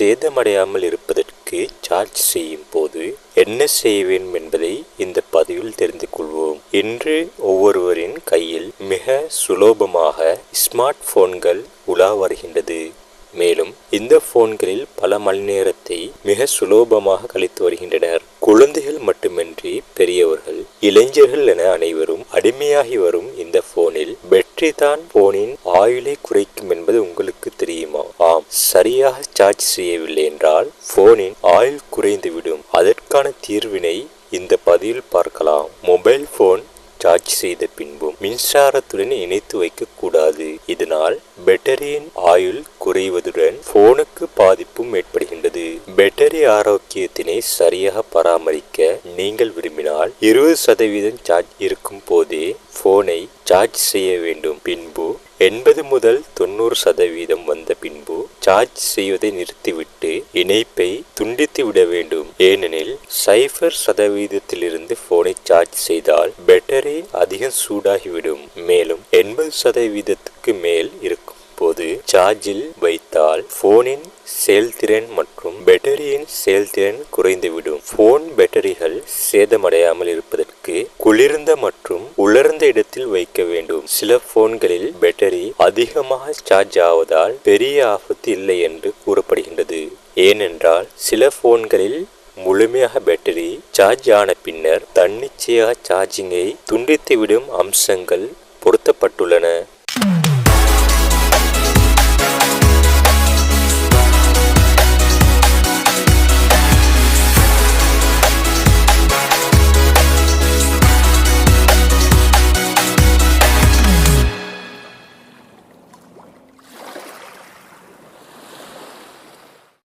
சேதமடையாமல் இருப்பதற்கு சார்ஜ் செய்யும் போது என்ன செய்ய வேண்டும் என்பதை இந்த பதிவில் தெரிந்து கொள்வோம். இன்று ஒவ்வொருவரின் கையில் மிக சுலபமாக ஸ்மார்ட் போன்கள் உலா வருகின்றது. மேலும் இந்த போன்களில் பல மணி நேரத்தை மிக சுலபமாக கழித்து வருகின்றனர். குழந்தைகள் மட்டுமின்றி பெரியவர்கள், இளைஞர்கள் என அனைவரும் அடிமையாகி வரும் இந்த போனில் பேட்டரி தான் போனின் ஆயுளை குறைக்கும் என்பது உங்களுக்கு தெரியுமா? ஆம், சரியாக சார்ஜ் செய்யவில்லை என்றால் போனின் ஆயுள் குறைந்துவிடும். அதற்கான தீர்வினை இந்த பதிவில் பார்க்கலாம். மொபைல் போன் சார்ஜ் செய்த பின்பும் மின்சாரத்துடன் இணைத்து வைக்க கூடாது. இதனால் பேட்டரியின் ஆயுள் குறைவதுடன் போனுக்கு பாதிப்பும் ஏற்படுகின்றது. பேட்டரி ஆரோக்கியத்தினை சரியாக பராமரிக்க நீங்கள் விரும்பினால் 20% சார்ஜ் இருக்கும் போதே போனை சார்ஜ் செய்ய வேண்டும். பின்பு 80 முதல் 90% வந்த பின்பு சார்ஜ் செய்வதை நிறுத்திவிட்டு இணைப்பை துண்டித்து விட வேண்டும். ஏனெனில் 0% போனை சார்ஜ் செய்தால் பேட்டரி அதிகம் சூடாகிவிடும். மேலும் 80% மேல் இருக்கும் போது சார்ஜில் வைத்தால் போனின் செயல்திறன் மற்றும் பேட்டரியின் செயல்திறன் குறைந்துவிடும். போன் பேட்டரிகள் சேதமடையாமல் இருப்பதற்கு குளிர்ந்த மற்றும் உலர்ந்த இடத்தில் வைக்க வேண்டும். சில போன்களில் பேட்டரி அதிகமாக சார்ஜ் ஆவதால் பெரிய ஆபத்து இல்லை என்று கூறப்படுகின்றது. ஏனென்றால் சில போன்களில் முழுமையாக பேட்டரி சார்ஜ் ஆன பின்னர் தன்னிச்சையாக சார்ஜிங்கை துண்டித்துவிடும் அம்சங்கள் பொருத்தப்பட்டுள்ளன.